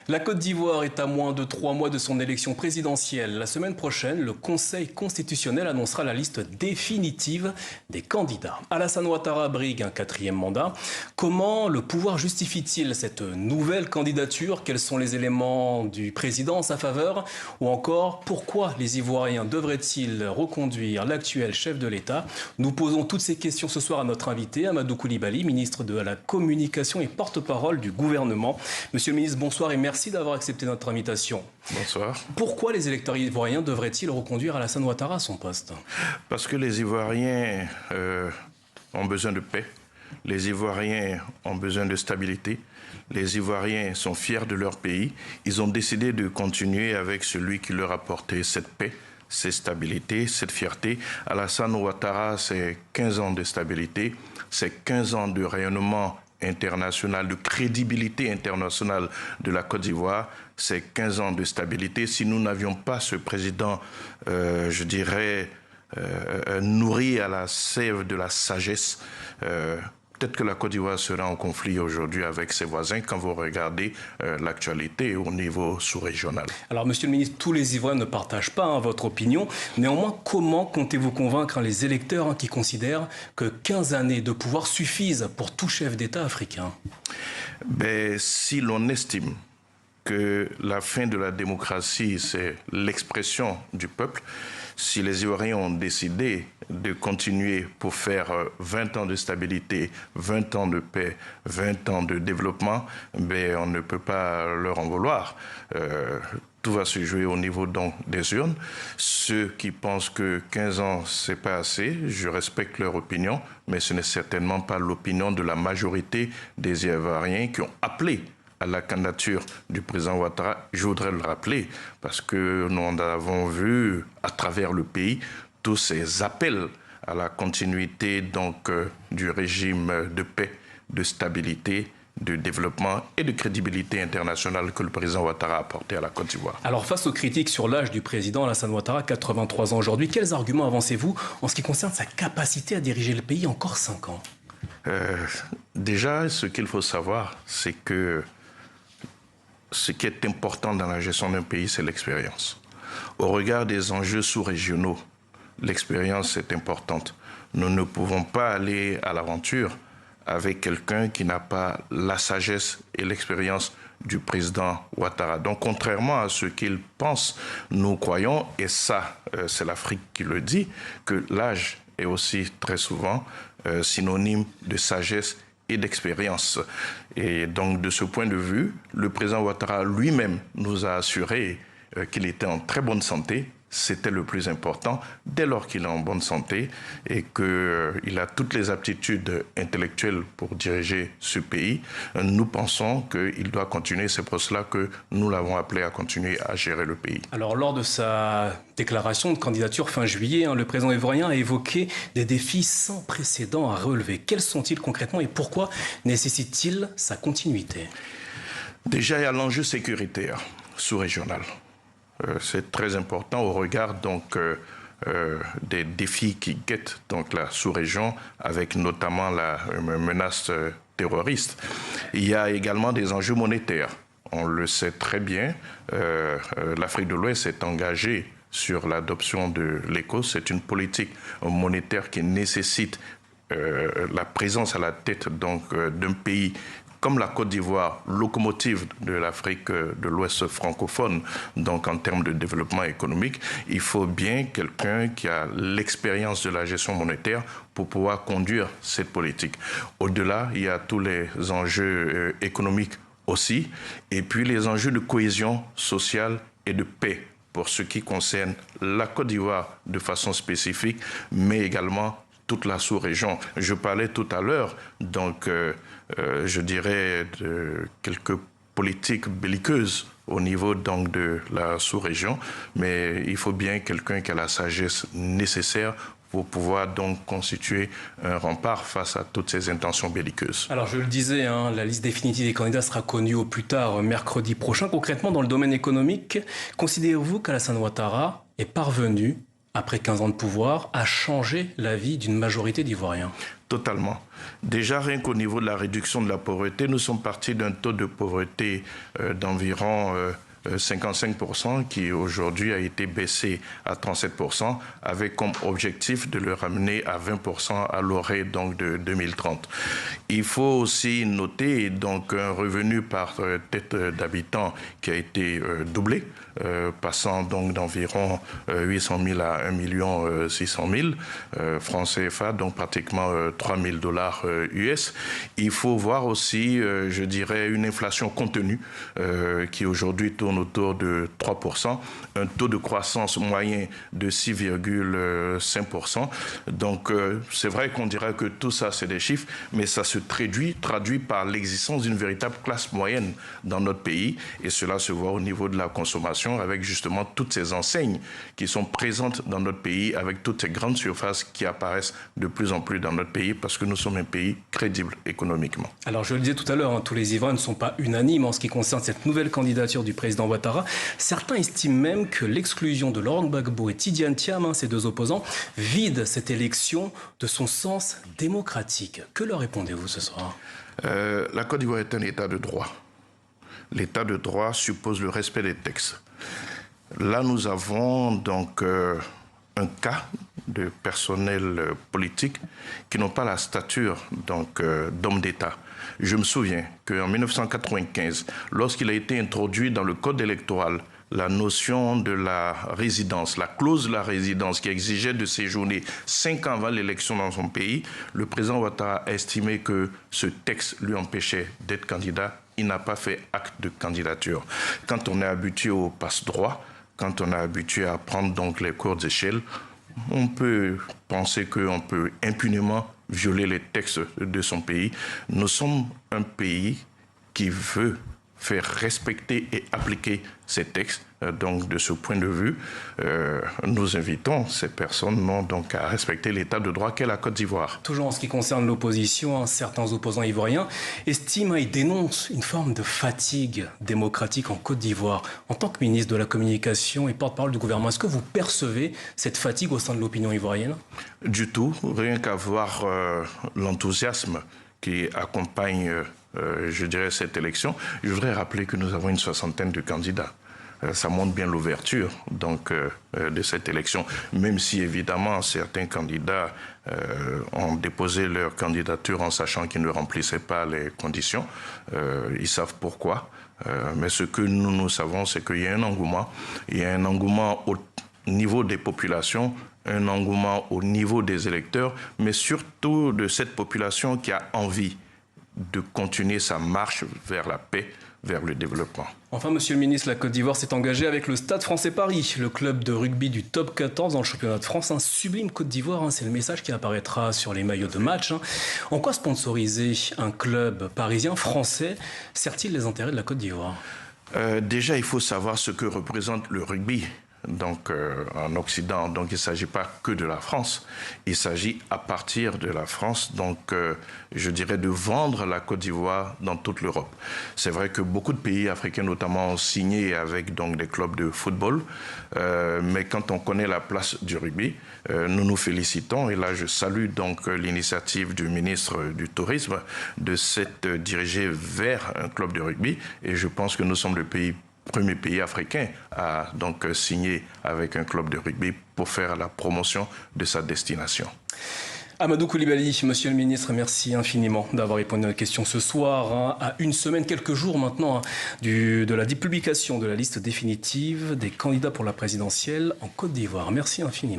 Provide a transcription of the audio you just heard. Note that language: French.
La Côte d'Ivoire est à moins de 3 mois de son élection présidentielle. La semaine prochaine, le Conseil constitutionnel annoncera la liste définitive des candidats. Alassane Ouattara brigue un 4e mandat. Comment le pouvoir justifie-t-il cette nouvelle candidature? Quels sont les éléments du président en sa faveur? Ou encore, pourquoi les Ivoiriens devraient-ils reconduire l'actuel chef de l'État? Nous posons toutes ces questions ce soir à notre invité, Amadou Coulibaly, ministre de la Communication et porte-parole du gouvernement. Monsieur le ministre, bonsoir et merci d'avoir accepté notre invitation. Bonsoir. Pourquoi les électeurs ivoiriens devraient-ils reconduire Alassane Ouattara à son poste? Parce que les Ivoiriens ont besoin de paix. Les Ivoiriens ont besoin de stabilité. Les Ivoiriens sont fiers de leur pays. Ils ont décidé de continuer avec celui qui leur a apporté cette paix, cette stabilité, cette fierté. Alassane Ouattara, c'est 15 ans de stabilité, c'est 15 ans de rayonnement international, de crédibilité internationale de la Côte d'Ivoire, c'est 15 ans de stabilité. Si nous n'avions pas ce président, je dirais, nourri à la sève de la sagesse, peut-être que la Côte d'Ivoire serait en conflit aujourd'hui avec ses voisins quand vous regardez l'actualité au niveau sous-régional. Alors, monsieur le ministre, tous les Ivoiriens ne partagent pas votre opinion. Néanmoins, comment comptez-vous convaincre les électeurs qui considèrent que 15 années de pouvoir suffisent pour tout chef d'État africain? Si l'on estime que la fin de la démocratie, c'est l'expression du peuple, si les Ivoiriens ont décidé de continuer pour faire 20 ans de stabilité, 20 ans de paix, 20 ans de développement, on ne peut pas leur en vouloir. Tout va se jouer au niveau donc des urnes. Ceux qui pensent que 15 ans, c'est pas assez, je respecte leur opinion, mais ce n'est certainement pas l'opinion de la majorité des Ivoiriens qui ont appelé à la candidature du président Ouattara. Je voudrais le rappeler parce que nous avons vu à travers le pays tous ces appels à la continuité donc du régime de paix, de stabilité, de développement et de crédibilité internationale que le président Ouattara a apporté à la Côte d'Ivoire. Alors face aux critiques sur l'âge du président Alassane Ouattara, 83 ans aujourd'hui, quels arguments avancez-vous en ce qui concerne sa capacité à diriger le pays encore 5 ans? Déjà, ce qu'il faut savoir, c'est que ce qui est important dans la gestion d'un pays, c'est l'expérience. Au regard des enjeux sous-régionaux, l'expérience est importante. Nous ne pouvons pas aller à l'aventure avec quelqu'un qui n'a pas la sagesse et l'expérience du président Ouattara. Donc, contrairement à ce qu'il pense, nous croyons, et ça, c'est l'Afrique qui le dit, que l'âge est aussi très souvent synonyme de sagesse et d'expérience. Et donc, de ce point de vue, le président Ouattara lui-même nous a assuré qu'il était en très bonne santé. C'était le plus important, dès lors qu'il est en bonne santé et qu'il a toutes les aptitudes intellectuelles pour diriger ce pays. Nous pensons qu'il doit continuer. C'est pour cela que nous l'avons appelé à continuer à gérer le pays. Alors, lors de sa déclaration de candidature fin juillet, le président ivoirien a évoqué des défis sans précédent à relever. Quels sont-ils concrètement et pourquoi nécessite-t-il sa continuité? Déjà, il y a l'enjeu sécuritaire sous-régional. C'est très important au regard donc des défis qui guettent donc la sous-région, avec notamment la menace terroriste. Il y a également des enjeux monétaires. On le sait très bien, l'Afrique de l'Ouest s'est engagée sur l'adoption de l'ECO. C'est une politique monétaire qui nécessite la présence à la tête donc d'un pays comme la Côte d'Ivoire, locomotive de l'Afrique de l'Ouest francophone, donc en termes de développement économique, il faut bien quelqu'un qui a l'expérience de la gestion monétaire pour pouvoir conduire cette politique. Au-delà, il y a tous les enjeux économiques aussi, et puis les enjeux de cohésion sociale et de paix pour ce qui concerne la Côte d'Ivoire de façon spécifique, mais également toute la sous-région. Je parlais tout à l'heure, donc je dirais de quelques politiques belliqueuses au niveau donc de la sous-région, mais il faut bien quelqu'un qui a la sagesse nécessaire pour pouvoir donc constituer un rempart face à toutes ces intentions belliqueuses. Alors je le disais, la liste définitive des candidats sera connue au plus tard mercredi prochain. Concrètement, dans le domaine économique, considérez-vous qu'Alassane Ouattara est parvenu, après 15 ans de pouvoir, à changer la vie d'une majorité d'Ivoiriens? Totalement. Déjà, rien qu'au niveau de la réduction de la pauvreté, nous sommes partis d'un taux de pauvreté d'environ 55% qui aujourd'hui a été baissé à 37% avec comme objectif de le ramener à 20% à l'orée donc de 2030. Il faut aussi noter donc un revenu par tête d'habitant qui a été doublé, passant donc d'environ 800 000 à 1 600 000 francs CFA, donc pratiquement 3 000 dollars US. Il faut voir aussi, je dirais, une inflation contenue qui aujourd'hui tourne autour de 3%, un taux de croissance moyen de 6,5%. Donc c'est vrai qu'on dirait que tout ça c'est des chiffres, mais ça se traduit par l'existence d'une véritable classe moyenne dans notre pays, et cela se voit au niveau de la consommation avec justement toutes ces enseignes qui sont présentes dans notre pays, avec toutes ces grandes surfaces qui apparaissent de plus en plus dans notre pays parce que nous sommes un pays crédible économiquement. Alors je le disais tout à l'heure, tous les Ivoiriens ne sont pas unanimes en ce qui concerne cette nouvelle candidature du président Ouattara. Certains estiment même que l'exclusion de Laurent Gbagbo et Tidiane Thiam, ces deux opposants, vide cette élection de son sens démocratique. Que leur répondez-vous ce soir? La Côte d'Ivoire est un État de droit. L'état de droit suppose le respect des textes. Là, nous avons donc un cas de personnel politique qui n'ont pas la stature d'homme d'État. Je me souviens qu'en 1995, lorsqu'il a été introduit dans le code électoral la notion de la résidence, la clause de la résidence qui exigeait de séjourner 5 ans avant l'élection dans son pays, le président Ouattara a estimé que ce texte lui empêchait d'être candidat. Il n'a pas fait acte de candidature. Quand on est habitué au passe-droit, quand on est habitué à prendre donc les courtes échelles, on peut penser qu'on peut impunément violer les textes de son pays. Nous sommes un pays qui veut faire respecter et appliquer ces textes. Donc, de ce point de vue, nous invitons ces personnes donc à respecter l'état de droit qu'est la Côte d'Ivoire. Toujours en ce qui concerne l'opposition, certains opposants ivoiriens estiment et dénoncent une forme de fatigue démocratique en Côte d'Ivoire. En tant que ministre de la Communication et porte-parole du gouvernement, est-ce que vous percevez cette fatigue au sein de l'opinion ivoirienne? Du tout, rien qu'à voir l'enthousiasme qui accompagne, je dirais, cette élection. Je voudrais rappeler que nous avons une 60aine de candidats. Ça montre bien l'ouverture de cette élection, même si évidemment certains candidats ont déposé leur candidature en sachant qu'ils ne remplissaient pas les conditions. Ils savent pourquoi. Mais ce que nous savons, c'est qu'il y a un engouement. Il y a un engouement au niveau des populations, un engouement au niveau des électeurs, mais surtout de cette population qui a envie de continuer sa marche vers la paix, vers le développement. Enfin, Monsieur le ministre, la Côte d'Ivoire s'est engagée avec le Stade français Paris, le club de rugby du top 14 dans le championnat de France. Un sublime Côte d'Ivoire, c'est le message qui apparaîtra sur les maillots de match. En quoi sponsoriser un club parisien français sert-il les intérêts de la Côte d'Ivoire? Déjà, il faut savoir ce que représente le rugby. Donc, en Occident, donc il ne s'agit pas que de la France, il s'agit à partir de la France, donc je dirais de vendre la Côte d'Ivoire dans toute l'Europe. C'est vrai que beaucoup de pays africains notamment ont signé avec donc des clubs de football, mais quand on connaît la place du rugby, nous nous félicitons, et là je salue donc l'initiative du ministre du Tourisme de s'être dirigé vers un club de rugby, et je pense que nous sommes le premier pays africain à donc signer avec un club de rugby pour faire la promotion de sa destination. Amadou Coulibaly, Monsieur le ministre, merci infiniment d'avoir répondu à nos questions ce soir, à une semaine, quelques jours maintenant, de la publication de la liste définitive des candidats pour la présidentielle en Côte d'Ivoire. Merci infiniment.